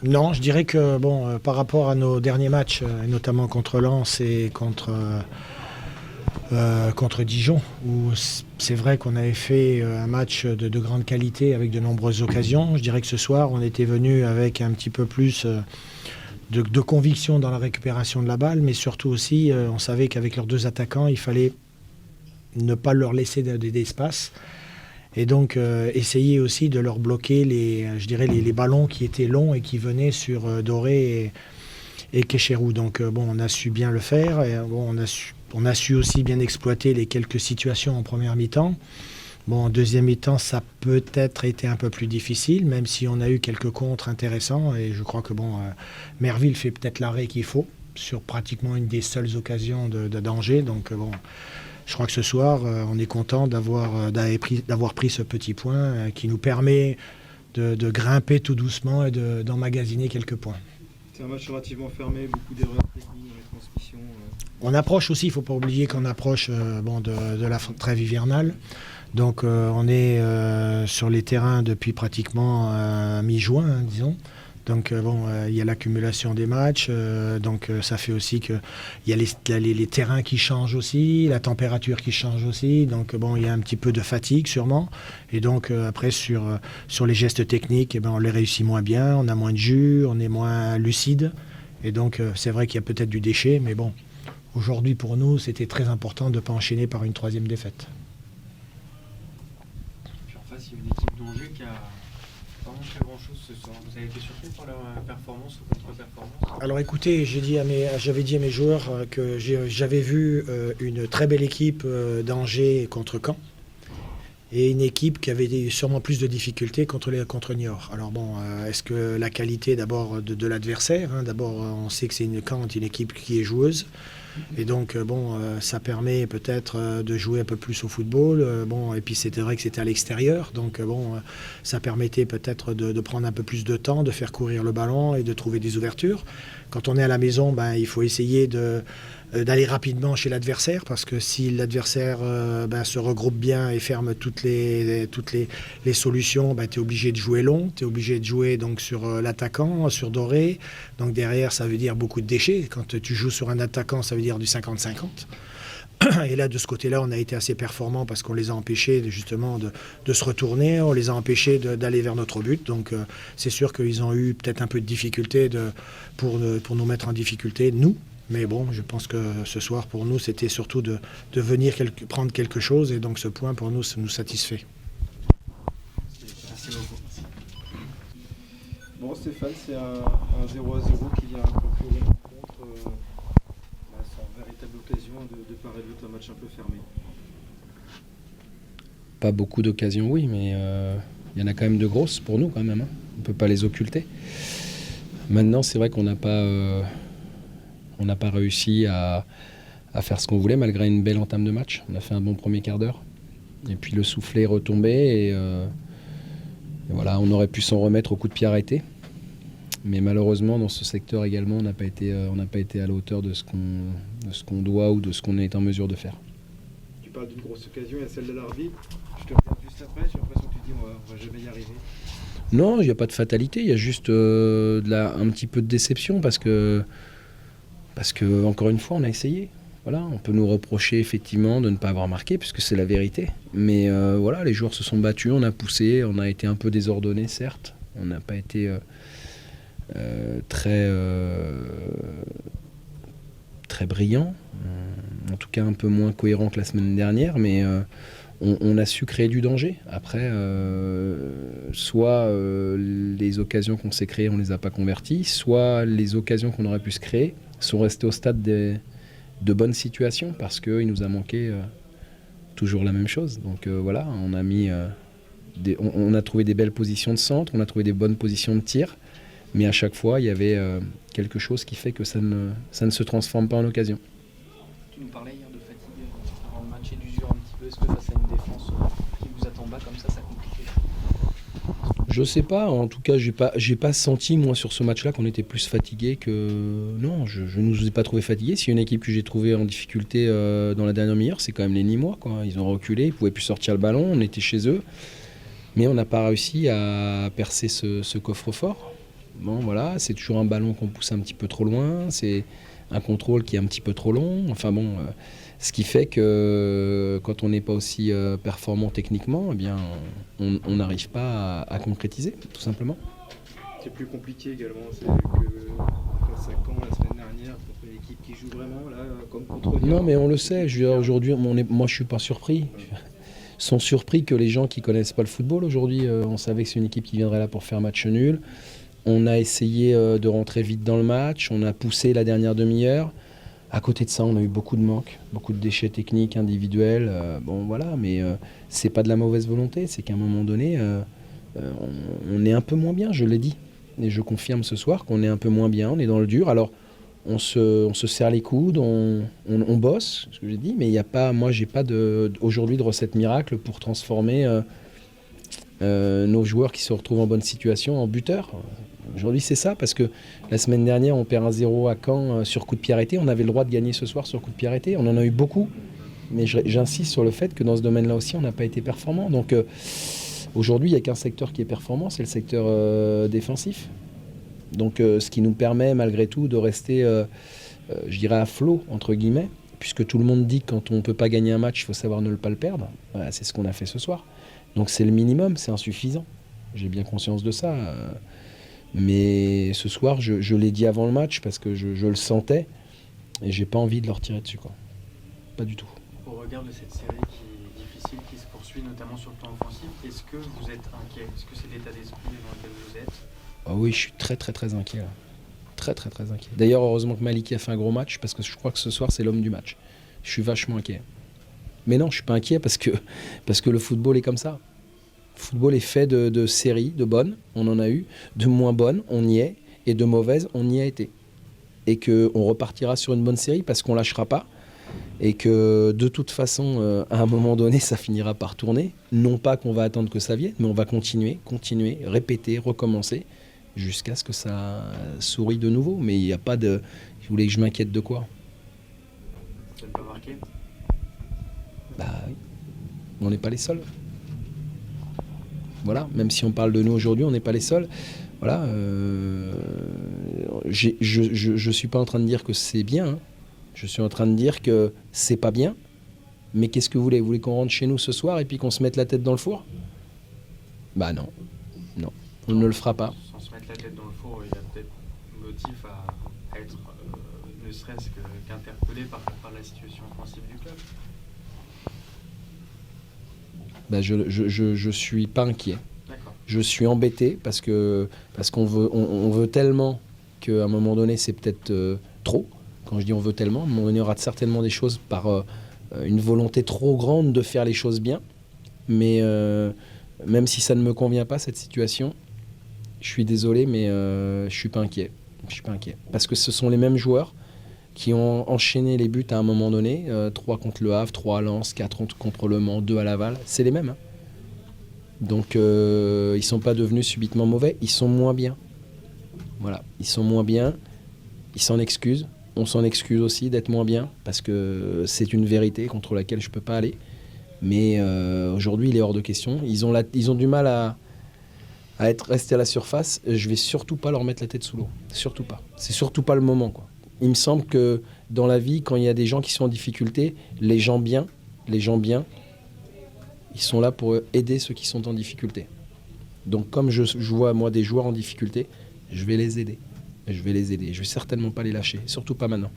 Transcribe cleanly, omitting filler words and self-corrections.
Non, je dirais que par rapport à nos derniers matchs, et notamment contre Lens et contre Dijon, où c'est vrai qu'on avait fait un match de grande qualité avec de nombreuses occasions. Je dirais que ce soir, on était venu avec un petit peu plus de conviction dans la récupération de la balle, mais surtout aussi, on savait qu'avec leurs deux attaquants, il fallait ne pas leur laisser d'espace. Et donc essayer aussi de leur bloquer les ballons qui étaient longs et qui venaient sur Doré et Kécherou. Donc on a su bien le faire. Et, on a su aussi bien exploiter les quelques situations en première mi-temps. En deuxième mi-temps, ça a peut-être été un peu plus difficile, même si on a eu quelques contres intéressants. Et je crois que Merville fait peut-être l'arrêt qu'il faut sur pratiquement une des seules occasions de danger. Donc je crois que ce soir, on est content d'avoir pris ce petit point qui nous permet de grimper tout doucement et d'emmagasiner quelques points. C'est un match relativement fermé, beaucoup d'erreurs techniques dans les transmissions. On approche aussi, il ne faut pas oublier qu'on approche de la trêve hivernale. Donc on est sur les terrains depuis pratiquement mi-juin, disons. Donc il y a l'accumulation des matchs, donc ça fait aussi qu'il y a les terrains qui changent aussi, la température qui change aussi, donc il y a un petit peu de fatigue sûrement, et donc après sur les gestes techniques, on les réussit moins bien, on a moins de jus, on est moins lucide, et donc c'est vrai qu'il y a peut-être du déchet, mais aujourd'hui pour nous c'était très important de ne pas enchaîner par une troisième défaite. Puis en face il y a une équipe d'Angers qui a vraiment fait grand chose ce soir. Vous avez été surpris par leur performance ou contre-performance? Alors écoutez, j'avais dit à mes joueurs que j'avais vu une très belle équipe d'Angers contre Caen et une équipe qui avait sûrement plus de difficultés contre Niort. Alors est-ce que la qualité d'abord de l'adversaire, d'abord on sait que Caen est une équipe qui est joueuse. Et donc, ça permet peut-être de jouer un peu plus au football. Et puis, c'était vrai que c'était à l'extérieur. Donc, ça permettait peut-être de prendre un peu plus de temps, de faire courir le ballon et de trouver des ouvertures. Quand on est à la maison, il faut essayer d'aller rapidement chez l'adversaire parce que si l'adversaire se regroupe bien et ferme toutes les solutions, tu es obligé de jouer long, tu es obligé de jouer donc, sur l'attaquant, sur Doré. Donc derrière, ça veut dire beaucoup de déchets. Quand tu joues sur un attaquant, ça veut dire du 50-50. Et là, de ce côté-là, on a été assez performants parce qu'on les a empêchés justement de se retourner, on les a empêchés d'aller vers notre but. Donc c'est sûr qu'ils ont eu peut-être un peu de difficulté pour nous mettre en difficulté, nous. Mais je pense que ce soir, pour nous, c'était surtout de venir prendre quelque chose. Et donc ce point, pour nous, ça nous satisfait. Merci beaucoup. Bon, Stéphane, c'est un 0-0 qui vient conclure une rencontre sans véritable occasion de part et d'autre, un match un peu fermé. Pas beaucoup d'occasions, oui, mais il y en a quand même de grosses pour nous, quand même. On ne peut pas les occulter. Maintenant, c'est vrai qu'on n'a pas réussi à faire ce qu'on voulait, malgré une belle entame de match. On a fait un bon premier quart d'heure. Et puis le soufflet est retombé. Et voilà, on aurait pu s'en remettre au coup de pied arrêté. Mais malheureusement, dans ce secteur également, on n'a pas été à la hauteur de ce qu'on doit ou de ce qu'on est en mesure de faire. Tu parles d'une grosse occasion, il y a celle de l'arbitre. Je te regarde juste après, j'ai l'impression que tu te dis on va jamais y arriver. Non, il n'y a pas de fatalité, il y a juste un petit peu de déception parce que, encore une fois, on a essayé. Voilà, on peut nous reprocher effectivement de ne pas avoir marqué, puisque c'est la vérité. Mais voilà, les joueurs se sont battus, on a poussé, on a été un peu désordonné, certes. On n'a pas été très brillant, en tout cas un peu moins cohérent que la semaine dernière, mais on a su créer du danger. Après, soit les occasions qu'on s'est créées, on ne les a pas converties, soit les occasions qu'on aurait pu se créer sont restées au stade de bonnes situations, parce qu'il nous a manqué toujours la même chose. Donc voilà, on a trouvé des belles positions de centre, on a trouvé des bonnes positions de tir, mais à chaque fois, il y avait quelque chose qui fait que ça ne se transforme pas en occasion. Tu nous parlais hier de fatigue avant le match et d'usure un petit peu. Est-ce que face à une défense qui vous attend bas comme ça complique les choses? Je sais pas, en tout cas, j'ai pas senti, moi, sur ce match-là, qu'on était plus fatigué que... Non, je ne nous ai pas trouvé fatigués. S'il y a une équipe que j'ai trouvée en difficulté dans la dernière demi-heure, c'est quand même les Nîmois, quoi. Ils ont reculé, ils pouvaient plus sortir le ballon, on était chez eux. Mais on n'a pas réussi à percer ce coffre-fort. Bon, voilà, c'est toujours un ballon qu'on pousse un petit peu trop loin, c'est un contrôle qui est un petit peu trop long. Enfin bon, ce qui fait que quand on n'est pas aussi performant techniquement, eh bien, on n'arrive pas à concrétiser, tout simplement. C'est plus compliqué également, c'est que face à Caen la semaine dernière, contre une équipe qui joue vraiment, là, comme contre Lyon. Non, mais on le sait. Je veux dire, aujourd'hui, moi, je suis pas surpris. Ils sont surpris que les gens qui connaissent pas le football aujourd'hui, on savait que c'est une équipe qui viendrait là pour faire match nul. On a essayé de rentrer vite dans le match, on a poussé la dernière demi-heure. À côté de ça, on a eu beaucoup de manques, beaucoup de déchets techniques, individuels. Bon, voilà, mais c'est pas de la mauvaise volonté, c'est qu'à un moment donné, on est un peu moins bien, je l'ai dit. Et je confirme ce soir qu'on est un peu moins bien, on est dans le dur. Alors, on se serre les coudes, on bosse, ce que j'ai dit, mais il y a pas, moi, j'ai pas aujourd'hui de recette miracle pour transformer nos joueurs qui se retrouvent en bonne situation en buteurs. Aujourd'hui, c'est ça, parce que la semaine dernière, on perd 1-0 à Caen sur coup de pied arrêté. On avait le droit de gagner ce soir sur coup de pied arrêté. On en a eu beaucoup, mais j'insiste sur le fait que dans ce domaine-là aussi, on n'a pas été performant. Donc aujourd'hui, il n'y a qu'un secteur qui est performant, c'est le secteur défensif. Donc ce qui nous permet malgré tout de rester, je dirais, à flot, entre guillemets, puisque tout le monde dit que quand on ne peut pas gagner un match, il faut savoir ne pas le perdre. Voilà, c'est ce qu'on a fait ce soir. Donc c'est le minimum, c'est insuffisant. J'ai bien conscience de ça. Mais ce soir, je l'ai dit avant le match parce que je le sentais et j'ai pas envie de leur tirer dessus, quoi. Pas du tout. Au regard de cette série qui est difficile, qui se poursuit notamment sur le plan offensif, est-ce que vous êtes inquiet? Est-ce que c'est l'état d'esprit dans lequel vous êtes? Ah oui, je suis très très très inquiet. Là. Très très très inquiet. D'ailleurs, heureusement que Maliki a fait un gros match parce que je crois que ce soir, c'est l'homme du match. Je suis vachement inquiet. Mais non, je suis pas inquiet parce que le football est comme ça. Le football est fait de séries, de bonnes, on en a eu, de moins bonnes, on y est, et de mauvaises, on y a été. Et qu'on repartira sur une bonne série parce qu'on lâchera pas, et que de toute façon, à un moment donné, ça finira par tourner. Non pas qu'on va attendre que ça vienne, mais on va continuer, répéter, recommencer, jusqu'à ce que ça sourie de nouveau. Mais il n'y a pas de... Vous voulez que je m'inquiète de quoi? Vous n'êtes pas marqué? Bah oui, on n'est pas les seuls. Voilà, même si on parle de nous aujourd'hui, on n'est pas les seuls. Voilà, je suis pas en train de dire que c'est bien. Hein. Je suis en train de dire que c'est pas bien. Mais qu'est-ce que vous voulez? Vous voulez qu'on rentre chez nous ce soir et puis qu'on se mette la tête dans le four? Bah non, on ne le fera pas. Sans se mettre la tête dans le four, il y a peut-être motif à être ne serait-ce qu'interpellé par la situation offensive du club. Bah je suis pas inquiet. D'accord. Je suis embêté parce qu'on veut tellement qu'à un moment donné c'est peut-être trop. Quand je dis on veut tellement, à un moment donné on rate certainement des choses par une volonté trop grande de faire les choses bien. Mais même si ça ne me convient pas cette situation, je suis désolé mais je suis pas inquiet. Je suis pas inquiet parce que ce sont les mêmes joueurs qui ont enchaîné les buts à un moment donné, 3 contre le Havre, 3 à Lens, 4 contre le Mans, 2 à Laval, c'est les mêmes. Hein. Donc ils ne sont pas devenus subitement mauvais, ils sont moins bien. Voilà, ils sont moins bien, ils s'en excusent, on s'en excuse aussi d'être moins bien, parce que c'est une vérité contre laquelle je ne peux pas aller. Mais aujourd'hui, il est hors de question. Ils ont du mal à être restés à la surface. Je ne vais surtout pas leur mettre la tête sous l'eau, surtout pas. C'est surtout pas le moment, quoi. Il me semble que dans la vie, quand il y a des gens qui sont en difficulté, les gens bien, ils sont là pour aider ceux qui sont en difficulté. Donc comme je vois moi des joueurs en difficulté, je vais les aider. Je vais certainement pas les lâcher, surtout pas maintenant.